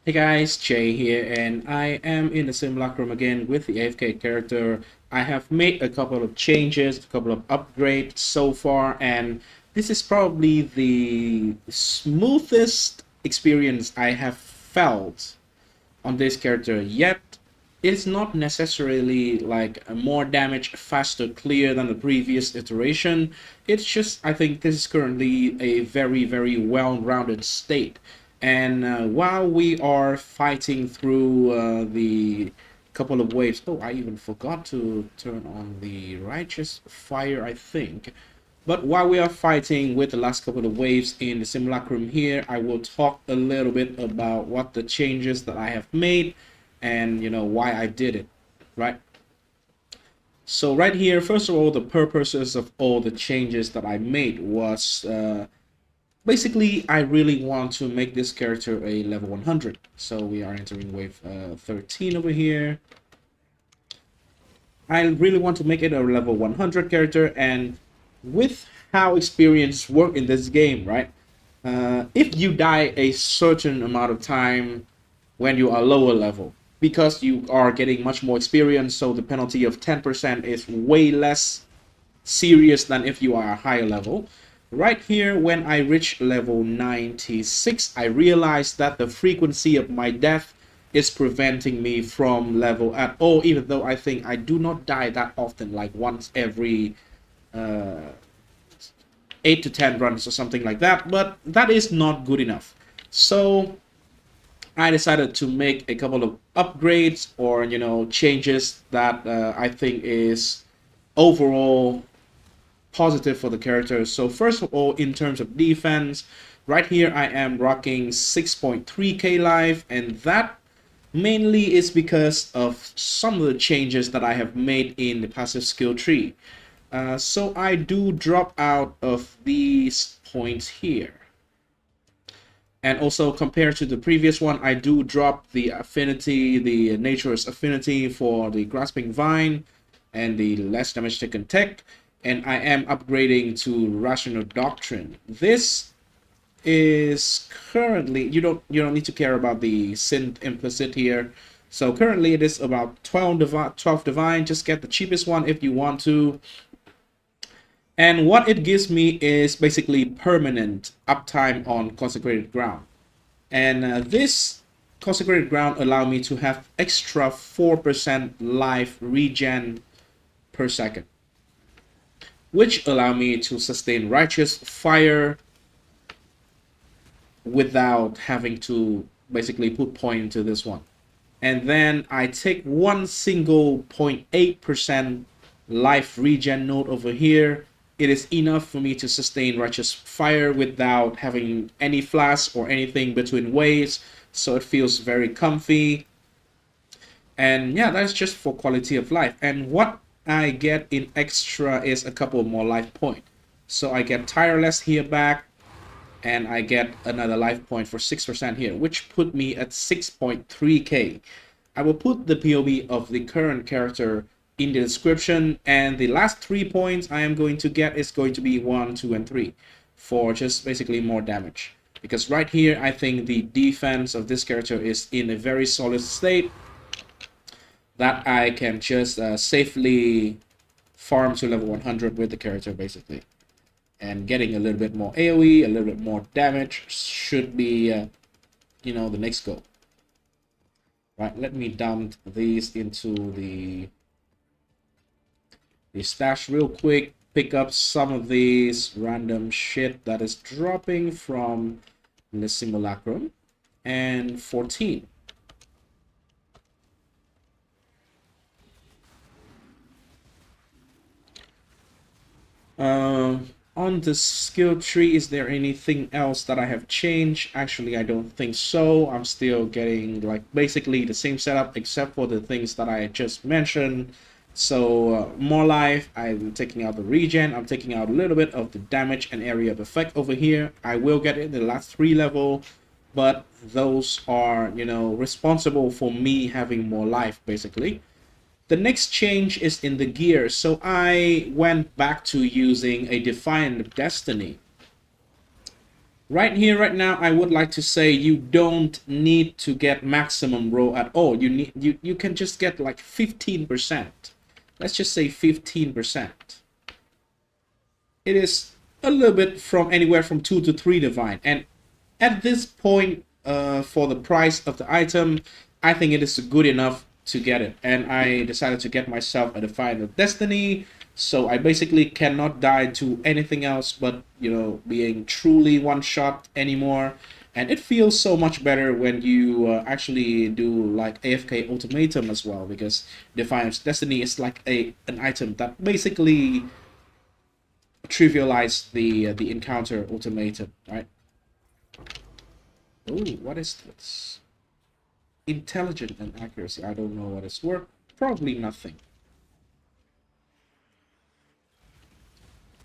Hey guys, Jay here, and I am in the simulacrum again with the AFK character. I have made a couple of changes, a couple of upgrades so far, and this is probably the smoothest experience I have felt on this character yet. It's not necessarily like a more damage, faster, clear than the previous iteration. It's just, I think this is currently a very well-rounded state. And while we are fighting through the couple of waves, oh, I even forgot to turn on the righteous fire, I think. But while we are fighting with the last couple of waves in the simulacrum here, I will talk a little bit about what the changes that I have made and why I did it, right? So right here, first of all, the purposes of all the changes that I made was basically I really want to make this character a level 100. So we are entering wave 13 over here. I really want to make it a level 100 character, and with how experience work in this game, right? If you die a certain amount of time when you are lower level, because you are getting much more experience, so the penalty of 10% is way less serious than if you are a higher level. Right here, when I reach level 96, I realized that the frequency of my death is preventing me from level at all, even though I think I do not die that often, like once every uh, 8 to 10 runs or something like that, but that is not good enough. So I decided to make a couple of upgrades or changes that I think is overall positive for the character. So first of all, in terms of defense, right here I am rocking 6.3k life, and that mainly is because of some of the changes that I have made in the passive skill tree. So I do drop out of these points here. And also compared to the previous one, I do drop the affinity, the nature's affinity for the grasping vine and the less damage taken tech. And I am upgrading to rational doctrine. This is currently, you don't need to care about the synth implicit here. So currently it is about 12 divine. Just get the cheapest one if you want to. And what it gives me is basically permanent uptime on consecrated ground. And this consecrated ground allow me to have extra 4% life regen per second, which allow me to sustain righteous fire without having to basically put point into this one. And then I take one single 0.8% life regen node over here. It is enough for me to sustain righteous fire without having any flash or anything between waves, so it feels very comfy. And yeah, that's just for quality of life. And what I get in extra is a couple more life point. So I get tireless here back, and I get another life point for 6% here, which put me at 6.3k. I will put the POE of the current character in the description, and the last 3 points I am going to get is going to be 1, 2, and 3 for just basically more damage. Because right here, I think the defense of this character is in a very solid state that I can just safely farm to level 100 with the character basically. And getting a little bit more AoE, a little bit more damage should be, the next goal. Right, let me dump these into the stash real quick. Pick up some of these random shit that is dropping from the simulacrum. And 14. On the skill tree, is there anything else that I have changed? Actually, I don't think so. I'm still getting like basically the same setup except for the things that I just mentioned. So more life, I'm taking out the regen, I'm taking out a little bit of the damage and area of effect over here. I will get it in the last 3 level, but those are, responsible for me having more life basically. The next change is in the gear. So I went back to using a Defiant Destiny. Right here, right now, I would like to say you don't need to get maximum row at all. You can just get like 15%. Let's just say 15%. It is a little bit from anywhere from 2 to 3 divine. And at this point, for the price of the item, I think it is good enough to get it. And I decided to get myself a Defiant of Destiny, so I basically cannot die to anything else but, you know, being truly one shot anymore. And it feels so much better when you actually do like AFK Ultimatum as well, because Defiant of Destiny is like an item that basically trivialize the encounter Ultimatum, right? Oh, what is this? Intelligent and accuracy. I don't know what it's worth. Probably nothing.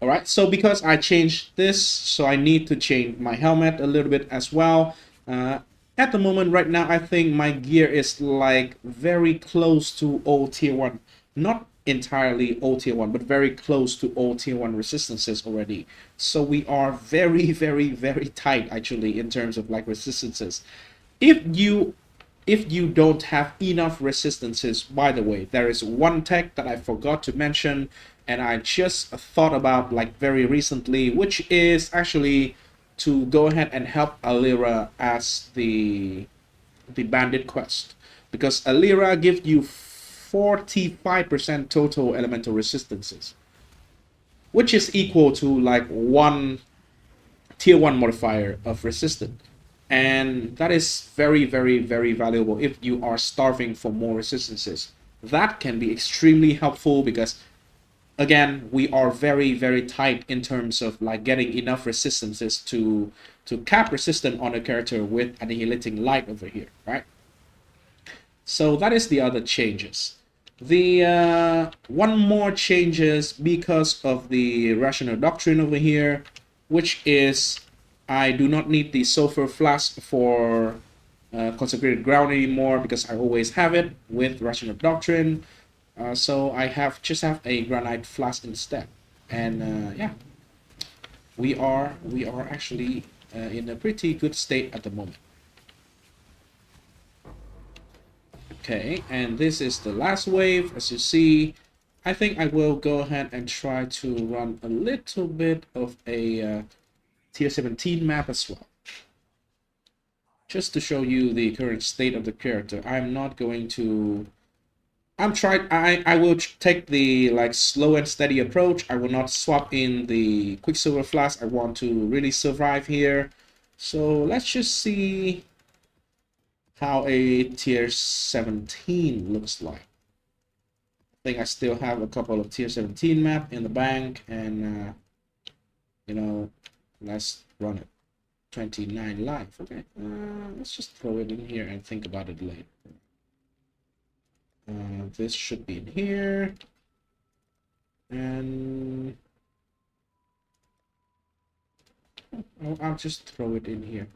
All right, so because I changed this, so I need to change my helmet a little bit as well. At the moment, right now, I think my gear is like very close to all tier 1. Not entirely all tier 1, but very close to all tier 1 resistances already. So we are very, very, very tight actually in terms of like resistances. If you if you don't have enough resistances, by the way, there is one tech that I forgot to mention and I just thought about like very recently, which is actually to go ahead and help Alira as the bandit quest, because Alira gives you 45% total elemental resistances, which is equal to like one tier 1 modifier of resistance. And that is very, very, very valuable if you are starving for more resistances. That can be extremely helpful because, again, we are very, very tight in terms of like getting enough resistances to cap resistance on a character with annihilating light over here, right? So that is the other changes. The one more changes because of the rational doctrine over here, which is I do not need the sulfur flask for consecrated ground anymore because I always have it with rational doctrine. So I have a granite flask instead, and yeah, we are actually in a pretty good state at the moment. Okay, and this is the last wave. As you see, I think I will go ahead and try to run a little bit of a tier 17 map as well, just to show you the current state of the character. I'm not going to I will take the like slow and steady approach. I will not swap in the quicksilver flask. I want to really survive here. So let's just see how a tier 17 looks like. I think I still have a couple of tier 17 map in the bank, and you know, let's run it. 29 life. Okay, let's just throw it in here and think about it later. This should be in here, and I'll just throw it in here.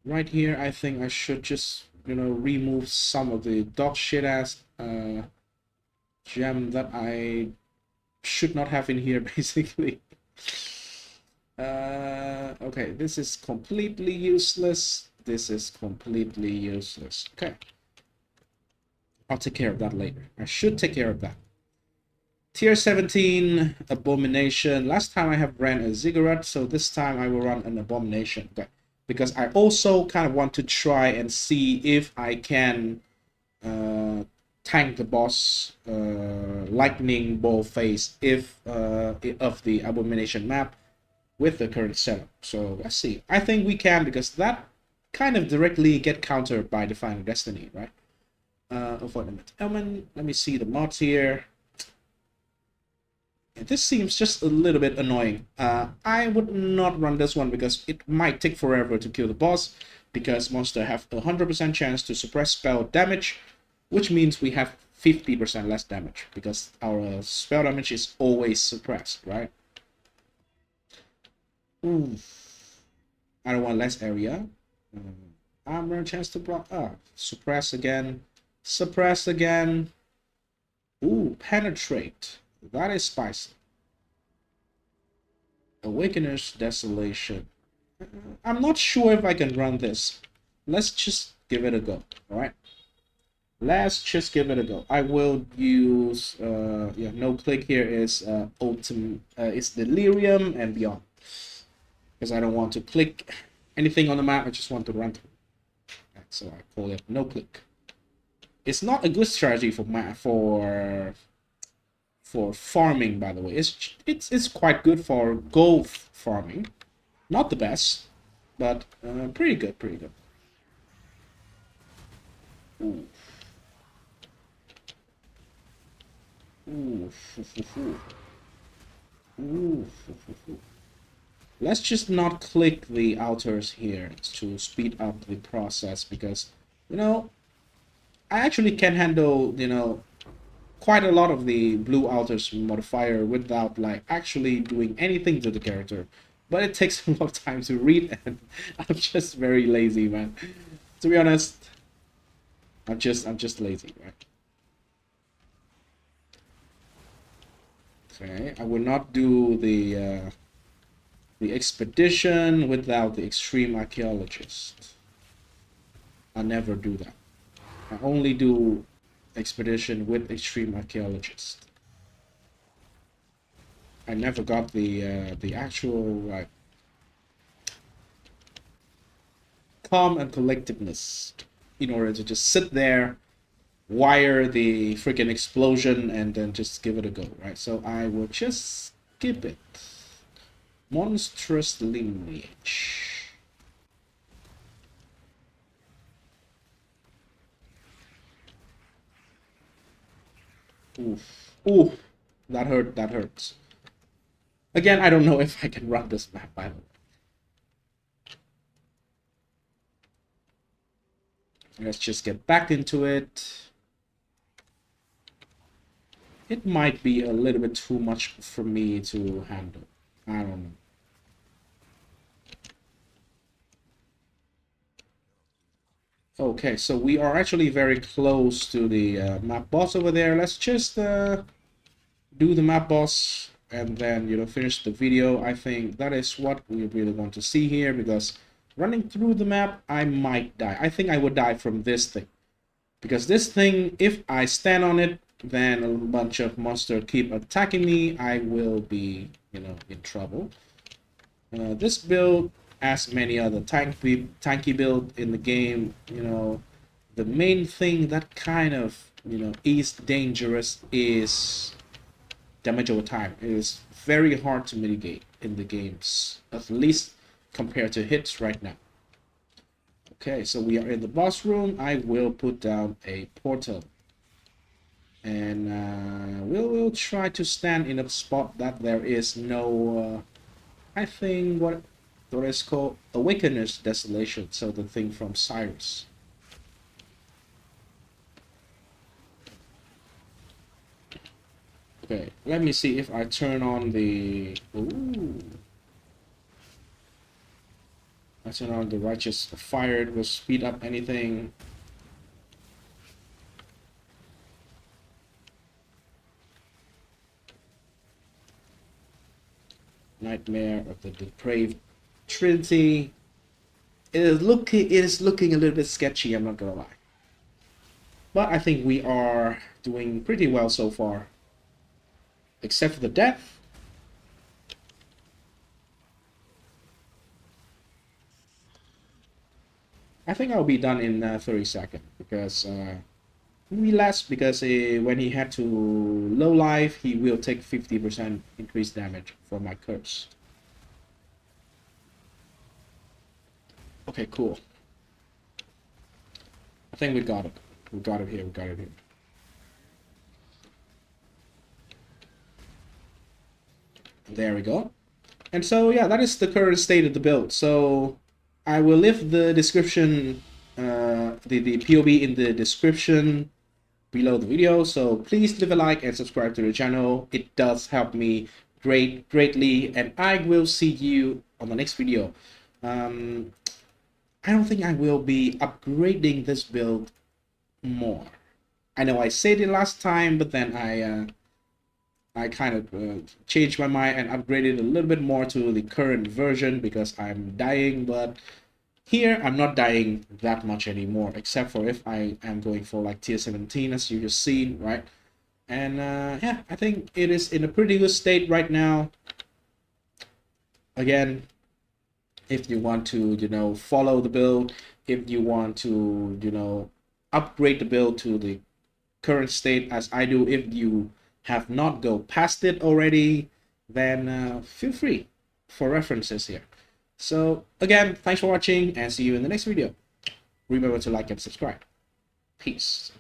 Right here, I think I should just, you know, remove some of the dog shit ass gem that I should not have in here, basically. Okay, this is completely useless. This is completely useless. Okay. I'll take care of that later. I should take care of that. Tier 17 Abomination. Last time I have ran a Ziggurat, so this time I will run an Abomination. Okay. Because I also kind of want to try and see if I can tank the boss lightning ball phase if of the Abomination map with the current setup. So let's see. I think we can, because that kind of directly get countered by Defiant Destiny, right? Avoid limit element. Let me see the mods here. This seems just a little bit annoying. I would not run this one because it might take forever to kill the boss, because monsters have a 100% chance to suppress spell damage, which means we have 50% less damage because our spell damage is always suppressed, right? Ooh. I don't want less area. Armor chance to block. Suppress again. Suppress again. Ooh, penetrate. That is spicy. Awakener's Desolation. I'm not sure if I can run this. Let's just give it a go. All right. Let's just give it a go. I will use yeah, no click here is it's delirium and beyond, because I don't want to click anything on the map. I just want to run through. So I call it no click. It's not a good strategy for farming, by the way. It's quite good for gold farming. Not the best, but pretty good, pretty good. Ooh. Ooh. Ooh. Let's just not click the outers here to speed up the process, because, you know, I actually can handle, you know, quite a lot of the blue alters modifier without like actually doing anything to the character. But it takes a lot of time to read, and I'm just very lazy, man. To be honest, I'm just lazy, right? Okay, I will not do the expedition without the extreme archaeologist. I never do that. I only do expedition with extreme archaeologist. I never got the actual like calm and collectiveness in order to just sit there, wire the freaking explosion, and then just give it a go, right? So I will just skip it. Monstrous lineage. Oof. Oof. That hurt. That hurts. Again, I don't know if I can run this map, by the way. Let's just get back into it. It might be a little bit too much for me to handle. I don't know. Okay, so we are actually very close to the map boss over there. Let's just do the map boss and then, you know, finish the video. I think that is what we really want to see here, because running through the map, I might die. I think I would die from this thing, because this thing, if I stand on it, then a bunch of monsters keep attacking me. I will be, you know, in trouble. This build, as many other tanky build in the game, you know, the main thing that kind of, you know, is dangerous is damage over time. It is very hard to mitigate in the games, at least compared to hits right now. Okay, so we are in the boss room. I will put down a portal, and we'll try to stand in a spot that there is no I think what is called Awakener's Desolation, so the thing from Cyrus. Okay, let me see if I turn on the... Ooh. I turn on the Righteous Fire. It will speed up anything. Nightmare of the Depraved Trinity. It is looking a little bit sketchy, I'm not gonna lie. But I think we are doing pretty well so far. Except for the death. I think I'll be done in 30 seconds, because we last, because when he had to low life, he will take 50% increased damage for my curse. Okay, cool. I think we got it. We got it here. We got it here. There we go. And so, yeah, that is the current state of the build. So I will leave the description, the POE in the description below the video. So please leave a like and subscribe to the channel. It does help me greatly. And I will see you on the next video. I don't think I will be upgrading this build more. I know I said it last time, but then I kind of changed my mind and upgraded a little bit more to the current version because I'm dying, but here I'm not dying that much anymore, except for if I am going for like tier 17, as you just seen, right? And yeah, I think it is in a pretty good state right now. Again, if you want to, you know, follow the build, if you want to, you know, upgrade the build to the current state as I do, if you have not go past it already, then feel free for references here. So again, thanks for watching and see you in the next video. Remember to like and subscribe. Peace.